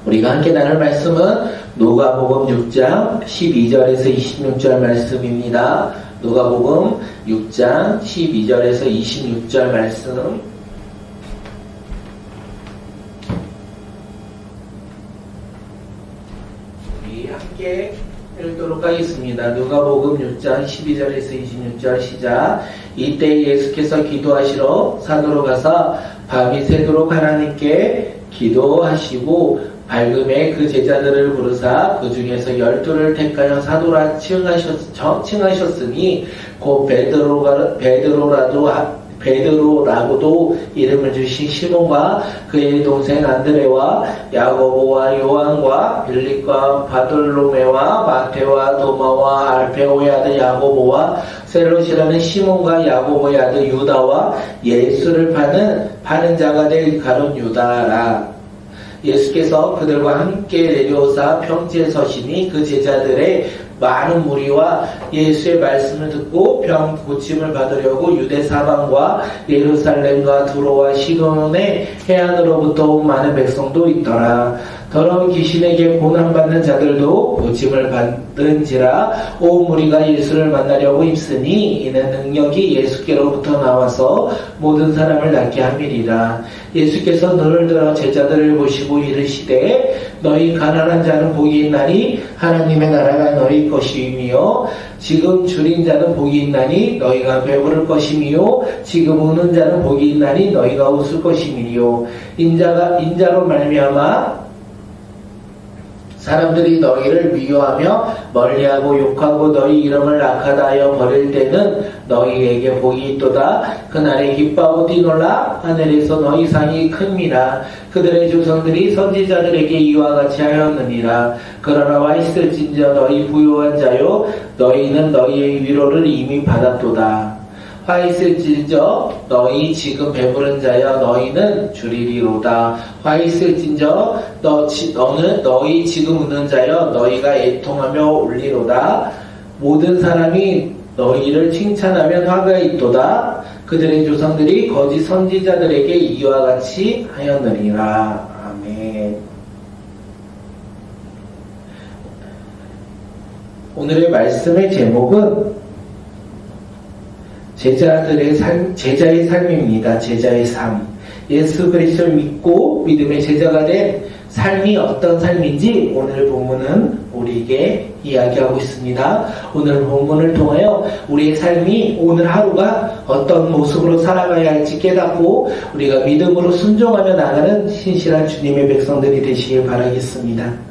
우리가 함께 나눌 말씀은 누가복음 6장 12절에서 26절 말씀입니다. 누가복음 6장 12절에서 26절 말씀. 우리 함께 읽도록 하겠습니다. 누가복음 6장 12절에서 26절 시작. 이때 예수께서 기도하시러 산으로 가서 밤이 새도록 하나님께 기도하시고 밝음에 그 제자들을 부르사 그 중에서 12를 택하여 사도라 칭하셨으니 곧 베드로라고도 이름을 주신 시몬과 그의 동생 안드레와 야고보와 요한과 빌립과 바돌로메와 마테와 도마와 알페오의 아들 야고보와 셀롯이라는 시몬과 야고보의 아들 유다와 예수를 파는 자가 될 가룟 유다라. 예수께서 그들과 함께 내려오사 평지에 서시니 그 제자들의 많은 무리와 예수의 말씀을 듣고 병 고침을 받으려고 유대 사방과 예루살렘과 두로와 시돈의 해안으로부터 온 많은 백성도 있더라. 더러운 귀신에게 고난받는 자들도 고침을 받은지라. 온 무리가 예수를 만나려고 힘쓰니 이는 능력이 예수께로부터 나와서 모든 사람을 낫게 함이리라. 예수께서 눈을 들어 제자들을 보시고 이르시되 너희 가난한 자는 복이 있나니 하나님의 나라가 너희 것이며 지금 줄인 자는 복이 있나니 너희가 배부를 것이며 지금 우는 자는 복이 있나니 너희가 웃을 것이며 인자로 말미암아 사람들이 너희를 미워하며 멀리하고 욕하고 너희 이름을 악하다 하여 버릴 때는 너희에게 복이 있도다. 그날에 기뻐하고 뛰놀라. 하늘에서 너희 상이 큽니다. 그들의 조상들이 선지자들에게 이와 같이 하였느니라. 그러나 와 있을진저 너희 부유한 자요 너희는 너희의 위로를 이미 받았도다. 화 있을진저 너희 지금 배부른 자여 너희는 줄이리로다. 화 있을진저 너는 너희 지금 웃는 자여 너희가 애통하며 울리로다. 모든 사람이 너희를 칭찬하면 화가 있도다. 그들의 조상들이 거짓 선지자들에게 이와 같이 하였느니라. 아멘. 오늘의 말씀의 제목은 제자의 삶입니다. 제자의 삶. 예수 그리스도를 믿고 믿음의 제자가 된 삶이 어떤 삶인지 오늘 본문은 우리에게 이야기하고 있습니다. 오늘 본문을 통하여 우리의 삶이 오늘 하루가 어떤 모습으로 살아가야 할지 깨닫고 우리가 믿음으로 순종하며 나가는 신실한 주님의 백성들이 되시길 바라겠습니다.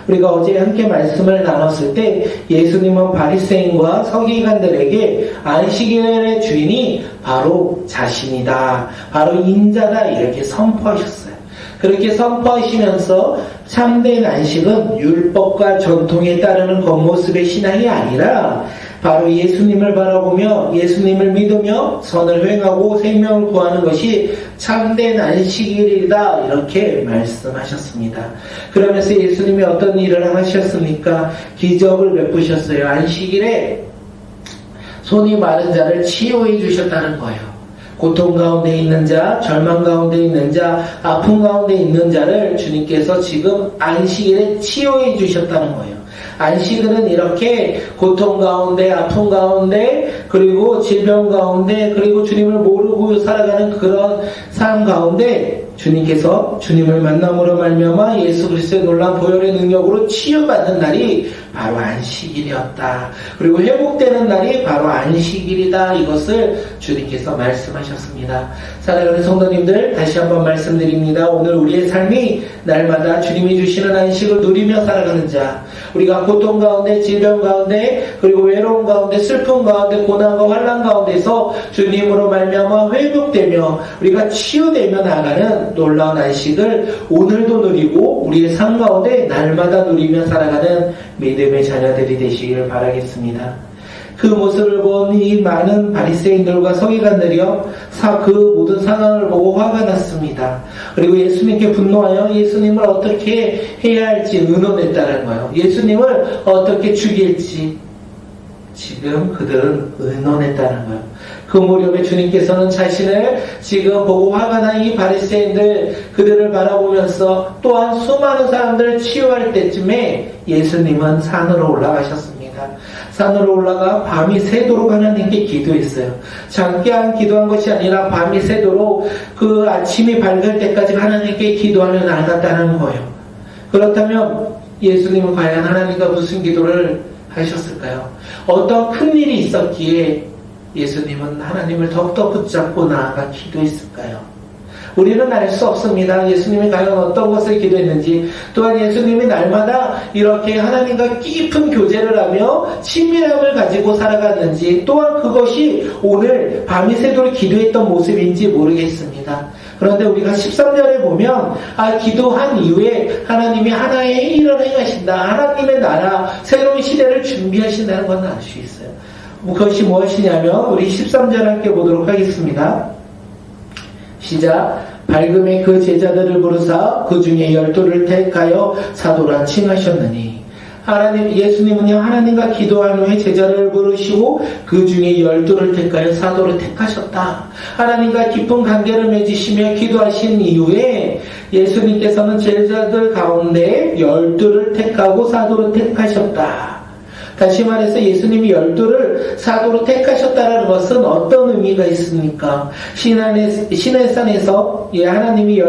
우리가 어제 함께 말씀을 나눴을 때 예수님은 바리새인과 서기관들에게 안식일의 주인이 바로 자신이다. 바로 인자다. 이렇게 선포하셨어요. 그렇게 선포하시면서 참된 안식은 율법과 전통에 따르는 겉모습의 신앙이 아니라 바로 예수님을 바라보며 예수님을 믿으며 선을 행하고 생명을 구하는 것이 참된 안식일이다. 이렇게 말씀하셨습니다. 그러면서 예수님이 어떤 일을 하셨습니까? 기적을 베푸셨어요. 안식일에 손이 마른 자를 치유해 주셨다는 거예요. 고통 가운데 있는 자, 절망 가운데 있는 자, 아픔 가운데 있는 자를 주님께서 지금 안식일에 치유해 주셨다는 거예요. 안식일은 이렇게 고통 가운데, 아픔 가운데, 그리고 질병 가운데, 그리고 주님을 모르고 살아가는 그런 삶 가운데 주님께서 주님을 만남으로 말미암아 예수 그리스도의 놀라운 보혈의 능력으로 치유받는 날이 바로 안식일이었다. 그리고 회복되는 날이 바로 안식일이다. 이것을 주님께서 말씀하셨습니다. 사랑하는 성도님들, 다시 한번 말씀드립니다. 오늘 우리의 삶이 날마다 주님이 주시는 안식을 누리며 살아가는 자, 우리가 고통 가운데, 질병 가운데, 그리고 외로움 가운데, 슬픔 가운데, 고난과 환난 가운데서 주님으로 말미암아 회복되며 우리가 치유되며 나가는 놀라운 안식을 오늘도 누리고 우리의 삶 가운데 날마다 누리며 살아가는 믿음의 자녀들이 되시길 바라겠습니다. 그 모습을 본 이 많은 바리새인들과 서기관들이요, 그 모든 상황을 보고 화가 났습니다. 그리고 예수님께 분노하여 예수님을 어떻게 해야 할지 의논했다는 거예요. 예수님을 어떻게 죽일지 지금 그들은 의논했다는 거예요. 그 무렵에 주님께서는 자신을 지금 보고 화가 난 이 바리새인들 그들을 바라보면서 또한 수많은 사람들을 치유할 때쯤에 예수님은 산으로 올라가셨습니다. 산으로 올라가 밤이 새도록 하나님께 기도했어요. 잠깐 기도한 것이 아니라 밤이 새도록 그 아침이 밝을 때까지 하나님께 기도하며 나갔다는 거예요. 그렇다면 예수님은 과연 하나님과 무슨 기도를 하셨을까요? 어떤 큰 일이 있었기에 예수님은 하나님을 더욱더 붙잡고 나아가 기도했을까요? 우리는 알 수 없습니다. 예수님이 과연 어떤 것을 기도했는지, 또한 예수님이 날마다 이렇게 하나님과 깊은 교제를 하며 친밀함을 가지고 살아갔는지, 또한 그것이 오늘 밤이 새도록 기도했던 모습인지 모르겠습니다. 그런데 우리가 13절에 보면 기도한 이후에 하나님이 하나의 일을 행하신다. 하나님의 나라, 새로운 시대를 준비하신다는 건 알 수 있어요. 그것이 무엇이냐면 우리 13절 함께 보도록 하겠습니다. 시작. 밝음에 그 제자들을 부르사 그 중에 12를 택하여 사도라 칭하셨느니. 예수님은요, 하나님과 기도한 후에 제자를 부르시고 그 중에 12를 택하여 사도를 택하셨다. 하나님과 깊은 관계를 맺으시며 기도하신 이후에 예수님께서는 제자들 가운데 12를 택하고 사도를 택하셨다. 다시 말해서 예수님이 12를 사도로 택하셨다는 것은 어떤 의미가 있습니까? 시내산에서 하나님이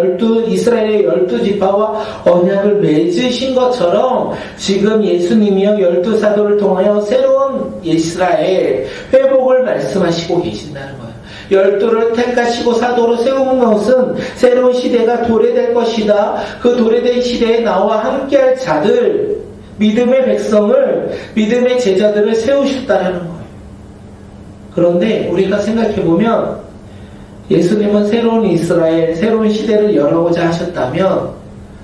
이스라엘의 12지파와 언약을 맺으신 것처럼 지금 예수님이요 12사도를 통하여 새로운 이스라엘 회복을 말씀하시고 계신다는 거예요. 12를 택하시고 사도로 세우는 것은 새로운 시대가 도래될 것이다. 그 도래된 시대에 나와 함께할 자들, 믿음의 백성을, 믿음의 제자들을 세우셨다는 거예요. 그런데 우리가 생각해보면 예수님은 새로운 이스라엘, 새로운 시대를 열어보자 하셨다면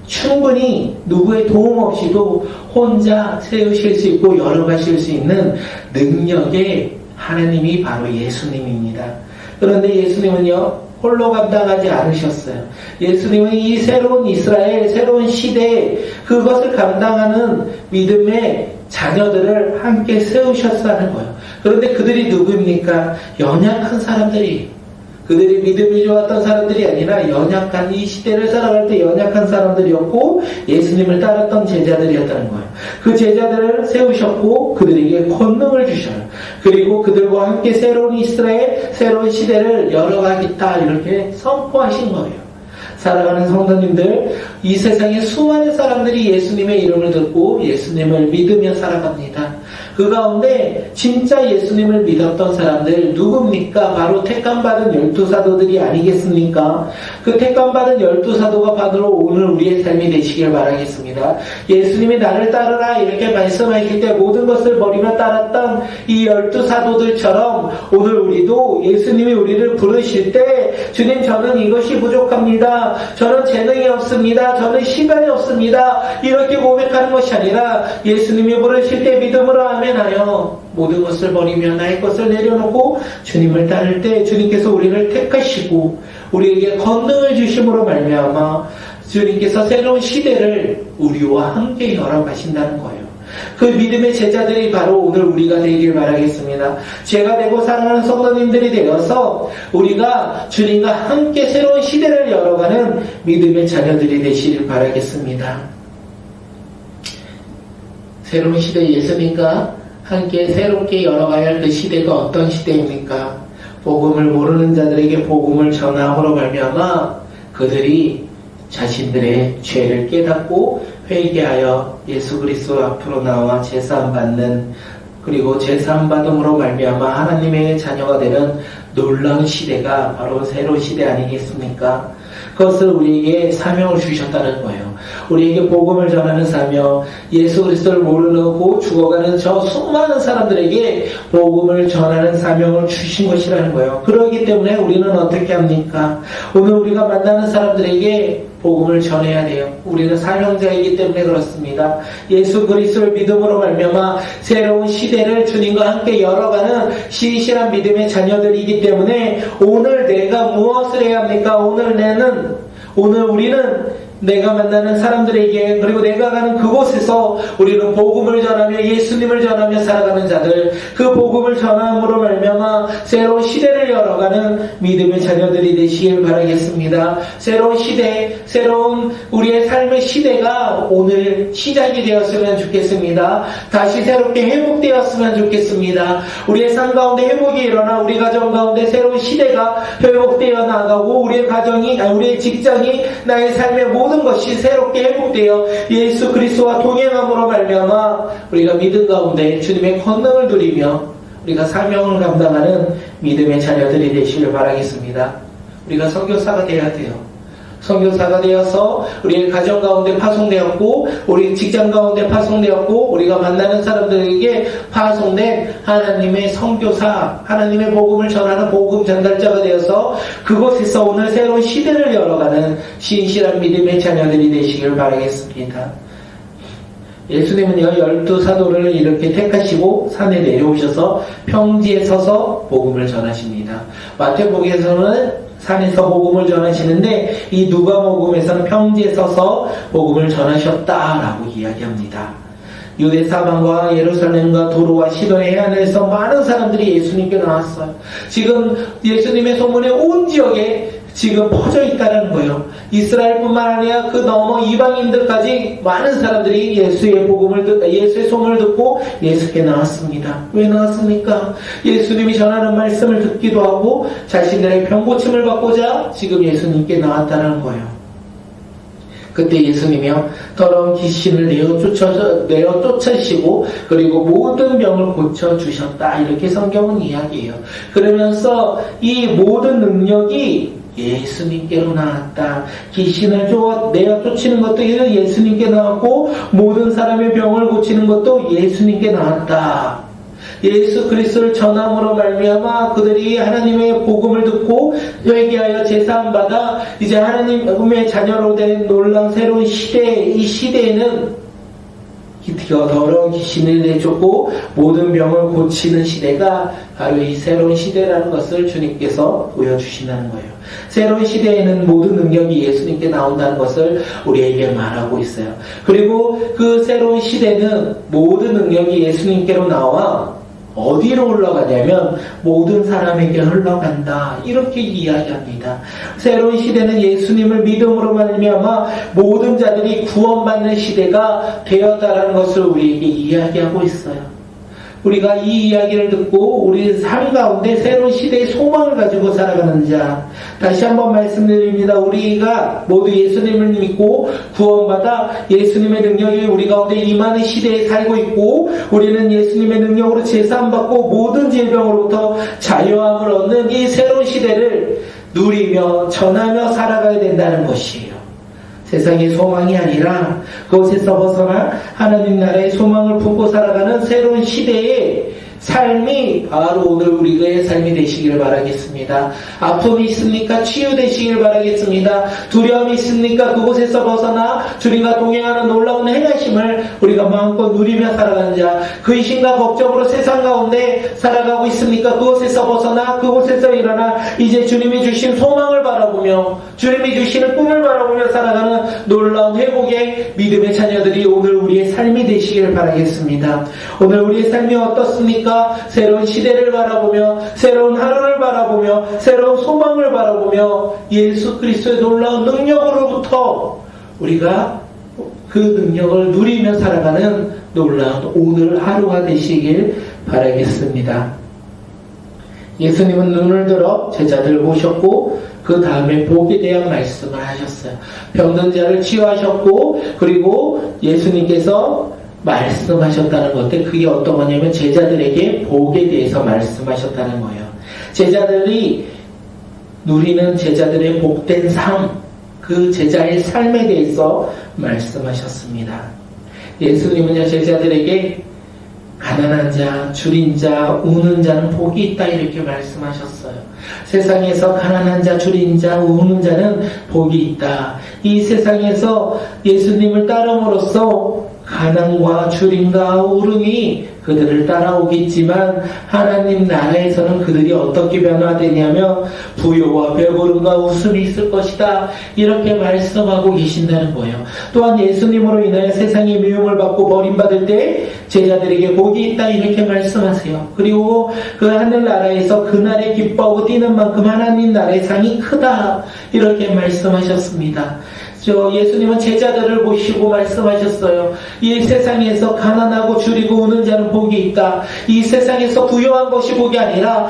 충분히 누구의 도움 없이도 혼자 세우실 수 있고 열어가실 수 있는 능력의 하나님이 바로 예수님입니다. 그런데 예수님은요, 홀로 감당하지 않으셨어요. 예수님은 이 새로운 이스라엘, 새로운 시대에 그것을 감당하는 믿음의 자녀들을 함께 세우셨다는 거예요. 그런데 그들이 누구입니까? 연약한 사람들이, 그들이 믿음이 좋았던 사람들이 아니라 연약한, 이 시대를 살아갈 때 연약한 사람들이었고 예수님을 따랐던 제자들이었다는 거예요. 그 제자들을 세우셨고 그들에게 권능을 주셔요. 그리고 그들과 함께 새로운 이스라엘, 새로운 시대를 열어가겠다 이렇게 선포하신 거예요. 사랑하는 성도님들, 이 세상에 수많은 사람들이 예수님의 이름을 듣고 예수님을 믿으며 살아갑니다. 그 가운데 진짜 예수님을 믿었던 사람들 누굽니까? 바로 택감받은 12사도들이 아니겠습니까? 그 택감받은 12사도가 바로 오늘 우리의 삶이 되시길 바라겠습니다. 예수님이 나를 따르라 이렇게 말씀하실 때 모든 것을 버리며 따랐던 이 12사도들처럼 오늘 우리도 예수님이 우리를 부르실 때 주님, 저는 이것이 부족합니다. 저는 재능이 없습니다. 저는 시간이 없습니다. 이렇게 고백하는 것이 아니라 예수님이 부르실 때 믿음으로 아멘하여 모든 것을 버리며 나의 것을 내려놓고 주님을 따를 때 주님께서 우리를 택하시고 우리에게 권능을 주심으로 말미암아 주님께서 새로운 시대를 우리와 함께 열어가신다는 거예요. 그 믿음의 제자들이 바로 오늘 우리가 되길 바라겠습니다. 제가 되고 사랑하는 성도님들이 되어서 우리가 주님과 함께 새로운 시대를 열어가는 믿음의 자녀들이 되시길 바라겠습니다. 새로운 시대, 예수님과 함께 새롭게 열어가야 할 그 시대가 어떤 시대입니까? 복음을 모르는 자들에게 복음을 전함으로 말미암아 그들이 자신들의 죄를 깨닫고 회개하여 예수 그리스도 앞으로 나와 제사함 받는, 그리고 제사함 받음으로 말미암아 하나님의 자녀가 되는 놀라운 시대가 바로 새로운 시대 아니겠습니까? 그것을 우리에게 사명을 주셨다는 거예요. 우리에게 복음을 전하는 사명, 예수 그리스도를 모르고 죽어가는 저 수많은 사람들에게 복음을 전하는 사명을 주신 것이라는 거예요. 그렇기 때문에 우리는 어떻게 합니까? 오늘 우리가 만나는 사람들에게 복음을 전해야 돼요. 우리는 사명자이기 때문에 그렇습니다. 예수 그리스도를 믿음으로 말미암아 새로운 시대를 주님과 함께 열어가는 신실한 믿음의 자녀들이기 때문에 오늘 내가 무엇을 해야 합니까? 오늘 우리는 내가 만나는 사람들에게 그리고 내가 가는 그곳에서 우리는 복음을 전하며 예수님을 전하며 살아가는 자들, 그 복음을 전함으로 말미암아 새로운 시대를 열어가는 믿음의 자녀들이 되시길 바라겠습니다. 새로운 시대, 새로운 우리의 삶의 시대가 오늘 시작이 되었으면 좋겠습니다. 다시 새롭게 회복되었으면 좋겠습니다. 우리의 삶 가운데 회복이 일어나 우리 가정 가운데 새로운 시대가 회복되어 나가고 우리의 가정이, 우리의 직장이, 나의 삶의 모든 것이 새롭게 회복되어 예수 그리스도와 동행함으로 말미암아 우리가 믿음 가운데 주님의 권능을 누리며 우리가 사명을 감당하는 믿음의 자녀들이 되시길 바라겠습니다. 우리가 선교사가 되어야 돼요. 선교사가 되어서 우리의 가정 가운데 파송되었고 우리 직장 가운데 파송되었고 우리가 만나는 사람들에게 파송된 하나님의 선교사, 하나님의 복음을 전하는 복음 전달자가 되어서 그곳에서 오늘 새로운 시대를 열어가는 신실한 믿음의 자녀들이 되시길 바라겠습니다. 예수님은요 12사도를 이렇게 택하시고 산에 내려오셔서 평지에 서서 복음을 전하십니다. 마태복음에서는 산에서 복음을 전하시는데 이 누가복음에서는 평지에 서서 복음을 전하셨다라고 이야기합니다. 유대 사방과 예루살렘과 도로와 시돈의 해안에서 많은 사람들이 예수님께 나왔어요. 지금 예수님의 소문이 온 지역에 지금 퍼져 있다는 거예요. 이스라엘뿐만 아니라 그 너머 이방인들까지 많은 사람들이 예수의 예수의 소문을 듣고 예수께 나왔습니다. 왜 나왔습니까? 예수님이 전하는 말씀을 듣기도 하고 자신들의 병고침을 받고자 지금 예수님께 나왔다는 거예요. 그때 예수님이요 더러운 귀신을 내어 쫓으시고 그리고 모든 병을 고쳐주셨다, 이렇게 성경은 이야기해요. 그러면서 이 모든 능력이 예수님께로 나왔다. 귀신을 내어 쫓는 것도 예수님께 나왔고 모든 사람의 병을 고치는 것도 예수님께 나왔다. 예수 그리스도를 전함으로 말미암아 그들이 하나님의 복음을 듣고 회개하여 제사함 받아 이제 하나님의 자녀로 된 놀라운 새로운 시대, 이 시대에는 더러운 귀신을 내쫓고 모든 병을 고치는 시대가 바로 이 새로운 시대라는 것을 주님께서 보여주신다는 거예요. 새로운 시대에는 모든 능력이 예수님께 나온다는 것을 우리에게 말하고 있어요. 그리고 그 새로운 시대는 모든 능력이 예수님께로 나와 어디로 흘러가냐면 모든 사람에게 흘러간다, 이렇게 이야기합니다. 새로운 시대는 예수님을 믿음으로 말미암아 모든 자들이 구원받는 시대가 되었다라는 것을 우리에게 이야기하고 있어요. 우리가 이 이야기를 듣고 우리 삶 가운데 새로운 시대의 소망을 가지고 살아가는 자, 다시 한번 말씀드립니다. 우리가 모두 예수님을 믿고 구원받아 예수님의 능력이 우리 가운데 임하는 시대에 살고 있고 우리는 예수님의 능력으로 제사함받고 모든 질병으로부터 자유함을 얻는 이 새로운 시대를 누리며 전하며 살아가야 된다는 것이에요. 세상의 소망이 아니라 그곳에서 벗어나 하나님 나라의 소망을 품고 살아가는 새로운 시대의 삶이 바로 오늘 우리의 삶이 되시기를 바라겠습니다. 아픔이 있습니까? 치유되시기를 바라겠습니다. 두려움이 있습니까? 그곳에서 벗어나 주님과 동행하는 놀라운 행하심을 우리가 마음껏 누리며 살아가는 자, 근심과 걱정으로 세상 가운데 살아가고 있습니까? 그곳에서 벗어나 그곳에서 일어나 이제 주님이 주신 소망을 바라보며 주님이 주시는 꿈을 바라보며 살아가는 놀라운 회복의 믿음의 자녀들이 오늘 우리의 삶이 되시기를 바라겠습니다. 오늘 우리의 삶이 어떻습니까? 새로운 시대를 바라보며 새로운 하루를 바라보며 새로운 소망을 바라보며 예수 그리스도의 놀라운 능력으로부터 우리가 그 능력을 누리며 살아가는 놀라운 오늘 하루가 되시길 바라겠습니다. 예수님은 눈을 들어 제자들을 보셨고 그 다음에 복에 대한 말씀을 하셨어요. 병든 자를 치유하셨고 그리고 예수님께서 말씀하셨다는 건데 그게 어떤 거냐면 제자들에게 복에 대해서 말씀하셨다는 거예요. 제자들이 누리는 제자들의 복된 삶, 그 제자의 삶에 대해서 말씀하셨습니다. 예수님은요 제자들에게 가난한 자, 줄인 자, 우는 자는 복이 있다, 이렇게 말씀하셨어요. 세상에서 가난한 자, 줄인 자, 우는 자는 복이 있다. 이 세상에서 예수님을 따름으로써 가난과 주림과 울음이 그들을 따라오겠지만 하나님 나라에서는 그들이 어떻게 변화되냐면 부요와 배부름과 웃음이 있을 것이다. 이렇게 말씀하고 계신다는 거예요. 또한 예수님으로 인하여 세상의 미움을 받고 버림받을 때 제자들에게 복이 있다. 이렇게 말씀하세요. 그리고 그 하늘나라에서 그날에 기뻐하고 뛰는 만큼 하나님 나라의 상이 크다. 이렇게 말씀하셨습니다. 예수님은 제자들을 보시고 말씀하셨어요. 이 세상에서 가난하고 줄이고 우는 자는 복이 있다. 이 세상에서 부유한 것이 복이 아니라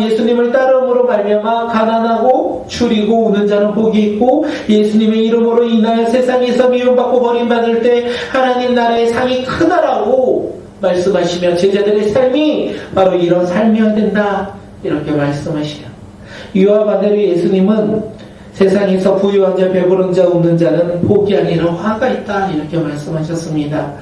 예수님을 따름으로 말미암아 가난하고 줄이고 우는 자는 복이 있고 예수님의 이름으로 인하여 세상에서 미움받고 버림받을 때 하나님 나라의 상이 크다라고 말씀하시며 제자들의 삶이 바로 이런 삶이어야 된다. 이렇게 말씀하시요. 이와 반대로 예수님은 세상에서 부유한 자, 배부른 자, 웃는 자는 복이 아니라 화가 있다. 이렇게 말씀하셨습니다.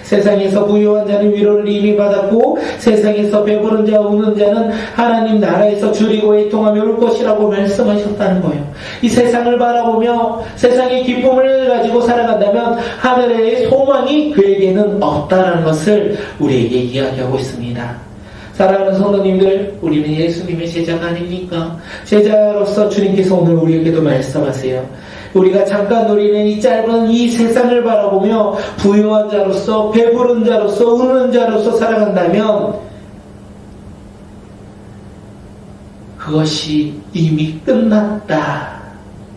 세상에서 부유한 자는 위로를 이미 받았고 세상에서 배부른 자, 웃는 자는 하나님 나라에서 줄이고 애통하며 울 것이라고 말씀하셨다는 거예요. 이 세상을 바라보며 세상의 기쁨을 가지고 살아간다면 하늘의 소망이 그에게는 없다는 것을 우리에게 이야기하고 있습니다. 사랑하는 성도님들, 우리는 예수님의 제자가 아닙니까? 제자로서 주님께서 오늘 우리에게도 말씀하세요. 우리가 잠깐 누리는 이 짧은 이 세상을 바라보며 부유한 자로서 배부른 자로서 우는 자로서 살아간다면 그것이 이미 끝났다.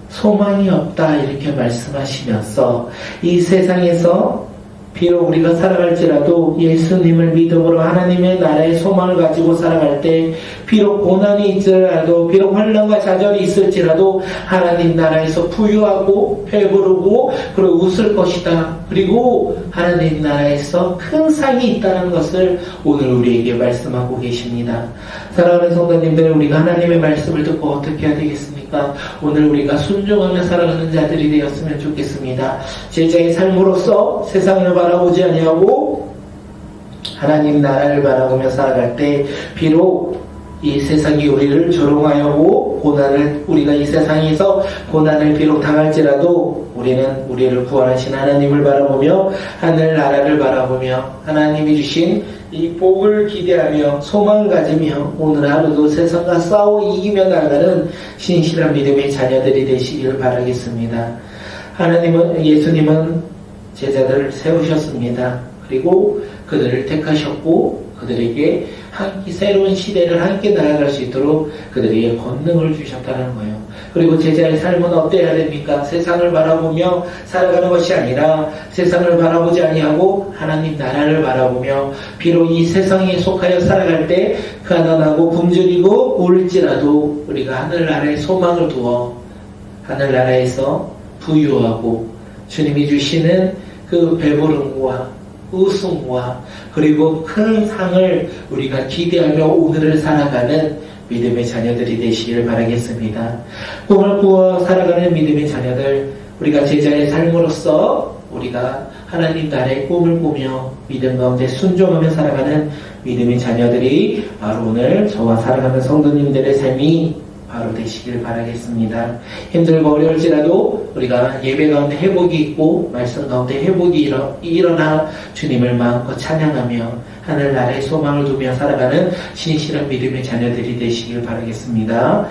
소망이 없다. 이렇게 말씀하시면서 이 세상에서 비록 우리가 살아갈지라도 예수님을 믿음으로 하나님의 나라의 소망을 가지고 살아갈 때 비록 고난이 있더라도 비록 환난과 좌절이 있을지라도 하나님 나라에서 부유하고 배부르고 그리고 웃을 것이다. 그리고 하나님 나라에서 큰 상이 있다는 것을 오늘 우리에게 말씀하고 계십니다. 사랑하는 성도님들, 우리가 하나님의 말씀을 듣고 어떻게 해야 되겠습니까? 오늘 우리가 순종하며 살아가는 자들이 되었으면 좋겠습니다. 제자의 삶으로서 세상을 바라보지 아니하고 하나님 나라를 바라보며 살아갈 때 비록 이 세상이 우리를 조롱하여고 우리가 이 세상에서 고난을 비록 당할지라도 우리는 우리를 구원하신 하나님을 바라보며 하늘 나라를 바라보며 하나님이 주신 이 복을 기대하며 소망을 가지며 오늘 하루도 세상과 싸워 이기며 나가는 신실한 믿음의 자녀들이 되시기를 바라겠습니다. 예수님은 제자들을 세우셨습니다. 그리고 그들을 택하셨고 그들에게 새로운 시대를 함께 나아갈 수 있도록 그들에게 권능을 주셨다는 거예요. 그리고 제자의 삶은 어때야 됩니까? 세상을 바라보며 살아가는 것이 아니라 세상을 바라보지 아니하고 하나님 나라를 바라보며 비록 이 세상에 속하여 살아갈 때 가난하고 굶주리고 울지라도 우리가 하늘나라의 소망을 두어 하늘나라에서 부유하고 주님이 주시는 그 배부름과 웃음과 그리고 큰 상을 우리가 기대하며 오늘을 살아가는 믿음의 자녀들이 되시기를 바라겠습니다. 꿈을 꾸어 살아가는 믿음의 자녀들, 우리가 제자의 삶으로서 우리가 하나님 나라의 꿈을 꾸며 믿음 가운데 순종하며 살아가는 믿음의 자녀들이 바로 오늘 저와 살아가는 성도님들의 삶이 바로 되시길 바라겠습니다. 힘들고 어려울지라도 우리가 예배 가운데 회복이 있고 말씀 가운데 회복이 일어나 주님을 마음껏 찬양하며 하늘나라의 소망을 두며 살아가는 신실한 믿음의 자녀들이 되시길 바라겠습니다.